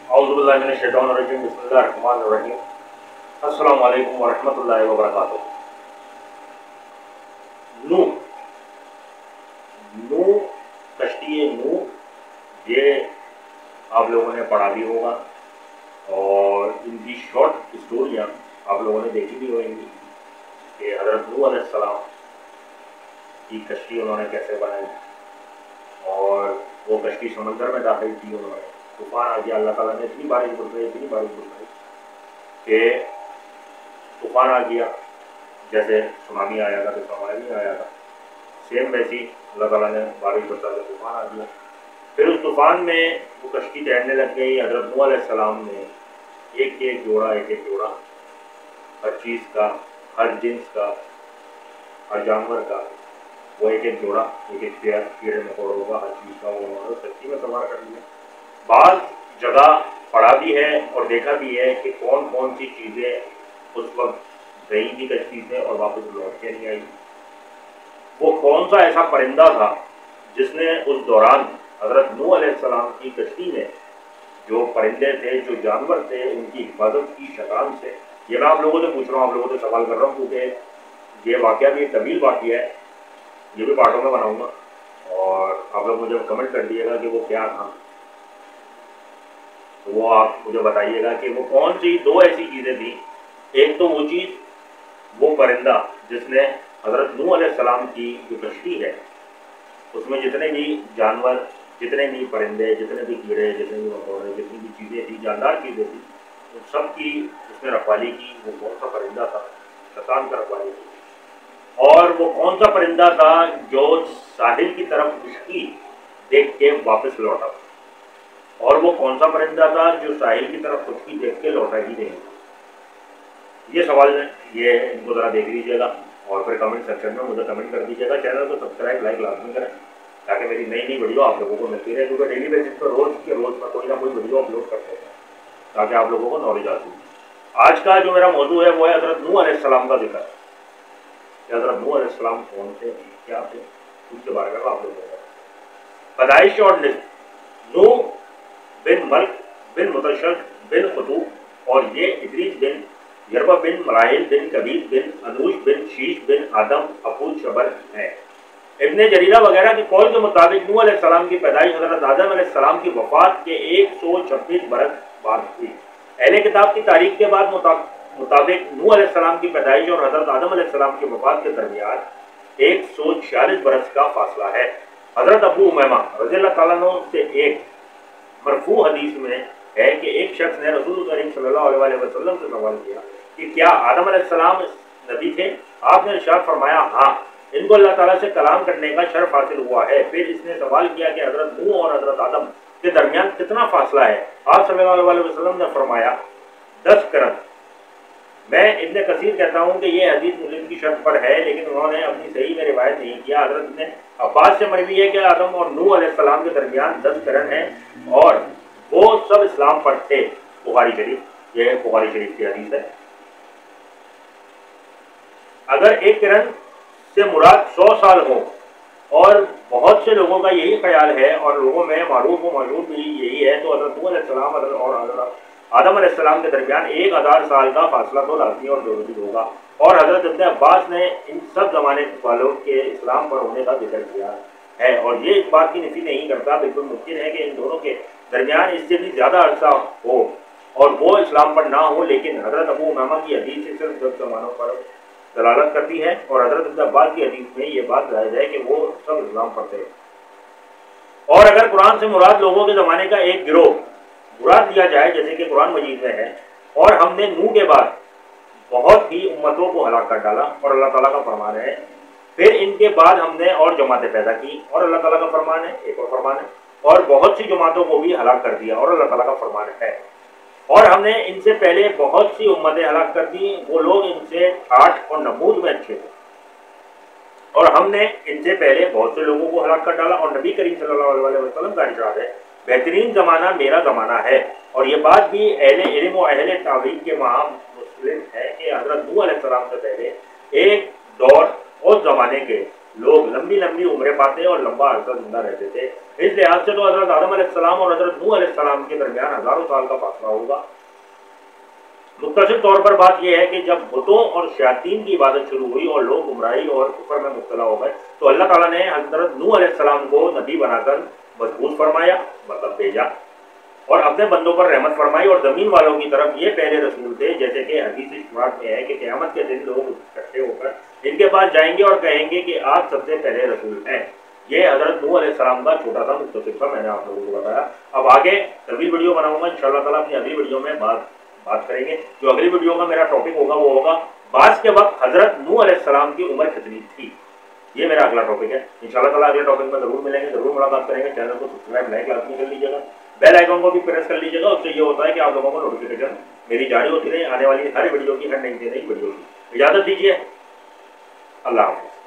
औज़ुबिल्लाहि मिनश्शैतानिर्रजीम बिस्मिल्लाहिर्रहमानिर्रहीम। अस्सलामु अलैकुम वरहमतुल्लाहि वबरकातुहू। नूह नूह कश्ती नूह ये आप लोगों ने पढ़ा भी होगा और इनकी शॉर्ट स्टोरियाँ आप लोगों ने देखी भी होंगी कि हज़रत नूह अलैहिस्सलाम की कश्ती उन्होंने कैसे बनाई और वो कश्ती समंदर में दाखिल की। उन्होंने तूफान आ गया, अल्लाह ताला ने इतनी बारिश बरसाई कि तूफान आ गया। जैसे सुनामी आया था तो सुनामी आया था, सेम वैसी अल्लाह ताला ने बारिश बरसा के तूफान आ गया। फिर उस तूफान में वो कश्ती तैरने लग गई। हज़रत नूह अलैहिस्सलाम ने एक एक जोड़ा हर चीज़ का, हर जिन्स का, हर जानवर का वो एक एक जोड़ा, एक एक कीड़े मकोड़ों का, हर चीज़ का वो उन्होंने कश्ती में सवार कर लिया। बाद जगह पढ़ा भी है और देखा भी है कि कौन कौन सी चीज़ें उस वक्त गई थी कश्ती से और वापस लौट के नहीं आई। वो कौन सा ऐसा परिंदा था जिसने उस दौरान हज़रत नूह अलैहिस्सलाम की कश्ती में जो परिंदे थे, जो जानवर थे, उनकी हिफाजत की शतान से। ये मैं आप लोगों से पूछ रहा हूँ, आप लोगों से सवाल कर रहा हूँ, क्योंकि ये वाक़या भी एक तवील वाक़या है। ये भी पार्टों में बनाऊँगा और आप लोग मुझे कमेंट कर दिएगा कि वो क्या था। तो वो आप मुझे बताइएगा कि वो कौन सी दो ऐसी चीज़ें थी। एक तो वो चीज़, वो परिंदा जिसने हज़रत नूह अलैहिस्सलाम की जो कश्ती है उसमें जितने भी जानवर, जितने भी परिंदे, जितने भी कीड़े, जितने भी मकोड़े, जितनी भी चीज़ें थी, जानदार चीज़ें थी, उन सब की उसने रखवाली की। वो कौन सा परिंदा था? शैतान का रखवाली की। और वो कौन सा परिंदा था जो साहिल की तरफ उसकी देख के वापस लौटा? और वो कौन सा परिंदा था जो साहिल की तरफ उसकी देख के लौटा ही नहीं? ये सवाल ये इनको ज़रा देख लीजिएगा और फिर कमेंट सेक्शन में मुझे कमेंट कर दीजिएगा। चैनल को सब्सक्राइब, लाइक लाजमी करें ताकि मेरी नई वीडियो आप लोगों को मिलती रहे, क्योंकि डेली बेसिस पर रोज़ में कोई ना कोई वीडियो अपलोड करते हैं ताकि आप लोगों को नॉलेज आती है। आज का जो मेरा मौजू है वो है हज़रत नूह अलैहिस्सलाम का जिक्र। हज़रत नूह अलैहिस्सलाम कौन थे, क्या थे, उसके बारे में आप लोगों को पैदाइश और नूह बिन मल्क बिन मुतशद बिन खुतूब, और ये इदरीस बिन यरबा बिन मलाहिल बिन कबीर बिन अनूश बिन शीश बिन आदम अबू शबर है। इब्ने जरीरा वगैरह के कौल के मुताबिक नूह अलैहिस्सलाम की पैदाइश हज़रत आदम अलैहिस्सलाम की वफ़ात के 126 बरस बाद हुई। अहले किताब की तारीख के बाद मुताबिक नूह अलैहिस्सलाम की पैदाइश और हज़रत आदम अलैहिस्सलाम की वफ़ात के दरमियान 146 बरस का फासला है। हज़रत अबू उमैमा रज़ियल्लाहु ताला अन्हु से एक मरफू हदीस में है कि एक शख्स ने रसूल करीम सल्लल्लाहु अलैहि वसल्लम से सवाल किया कि क्या आदम अलैहिस्सलाम नबी थे? आपने इरशाद फरमाया, हाँ, इनको अल्लाह ताला से कलाम करने का शर्फ हासिल हुआ है। फिर इसने सवाल किया कि हज़रत नूह और हज़रत आदम के दरमियान कितना फासला है? आप सल्लल्लाहु अलैहि वसल्लम ने फरमाया 10 करन। मैं इब्ने कसीर कहता हूँ कि ये हदीस मुस्लिम की शर्त पर है, लेकिन उन्होंने अपनी सही में रिवायत नहीं किया। हज़रत इब्ने अब्बास से मरवी है कि आदम और नूह अलैहिस्सलाम के दरमियान 10 करन है और वो सब इस्लाम पर थे। बुखारी शरीफ, ये बुखारी शरीफ की हदीस है। अगर एक किरण से मुराद 100 साल हो, और बहुत से लोगों का यही ख्याल है और लोगों में मारूफ व मशहूर भी यही है, तो हज़रत नूह अलैहिस्सलाम और हज़रत आदम अलैहिस्सलाम के दरमियान 1000 साल का फासला तो लाज़मी और ज़रूरी होगा। और हज़रत इब्ने अब्बास ने इन सब ज़माने वालों के इस्लाम पर होने का जिक्र किया है और ये इस बात की नफी नहीं करता। बिल्कुल मुमकिन है कि इन दोनों के दरमियान इससे भी ज़्यादा अरसा हो और वो इस्लाम पर ना हो, लेकिन हज़रत अबू उमामा की हदीस से सिर्फ 10 ज़मानों पर दलालत करती है और हज़रत इब्ने अब्बास की हदीस में ये बात जायज़ है कि वो सब इस्लाम पर थे। और अगर कुरान से मुराद लोगों के ज़माने का एक गिरोह मुराद दिया जाए, जैसे कि कुरान मजीद में है, और हमने नूह के बाद बहुत ही उम्मतों को हलाक कर डाला, और अल्लाह ताला का फरमान है, फिर इनके बाद हमने और जमातें पैदा की, और अल्लाह ताला का फरमान है, एक और फरमान है, और बहुत सी जमातों को भी हलाक कर दिया, और अल्लाह ताला का फरमान है। और हमने इनसे पहले बहुत सी उम्मतें हलाक कर दी, वो लोग इनसे ठाठ और नमूद में अच्छे थे, और हमने इनसे पहले बहुत से लोगों को हलाक कर डाला। और नबी करीम सल्लल्लाहु अलैहि वसल्लम का इरशाद है, बेहतरीन ज़माना मेरा ज़माना है। और ये बात भी अहले इल्म और अहले तावील के वहाँ मुस्लिम है कि हज़रत नूह अलैहिस्सलाम से पहले एक दौर उस ज़माने के लोग लंबी लंबी उम्रें पाते और लंबा अरसा जिंदा रहते थे। इस लिहाज से तो हजरत आदम अलैहिस्सलाम और हजरत नूह अलैहिस्सलाम के दरमियान हजारों साल का फासला होगा। मुख्तसर तौर पर बात यह है कि जब बुतों और शयातीन की इबादत शुरू हुई और लोग गुमराही और कुफर में मुब्तला हो गए तो अल्लाह ताला ने हजरत नूह अलैहिस्सलाम को नबी बनाकर मजबूत फरमाया, मतलब भेजा, और अपने बंदों पर रहमत फरमाई। और ज़मीन वालों की तरफ ये पहले रसूल थे, जैसे कि हदीस शुमात में है कि क़यामत के दिन लोग इकट्ठे होकर इनके पास जाएंगे और कहेंगे कि आप सबसे पहले रसूल हैं। ये हजरत नूह अलैहिस्सलाम का छोटा सा मुख्तसर था, मैंने आप लोगों को बताया। अब आगे तवील वीडियो बनाऊंगा इंशाअल्लाह ताला, अपनी अगली वीडियो में बात करेंगे। जो अगली वीडियो का मेरा टॉपिक होगा वो होगा बास के वक्त हजरत नूह अलैहिस्सलाम की उम्र कितनी थी। ये मेरा अगला टॉपिक है। इंशाअल्लाह ताला अगले टॉपिक में जरूर मिलेंगे, जरूर मुलाकात करेंगे। चैनल को सब्सक्राइब लाइक लाजमी कर लीजिएगा, बेल आइकन को भी प्रेस कर लीजिएगा। उससे ये होता है कि आप लोगों को नोटिफिकेशन मेरी जारी होती रहे आने वाली हर वीडियो की, हर नई वीडियो की। इजाजत दीजिए, अल्लाह हाफ़िज़।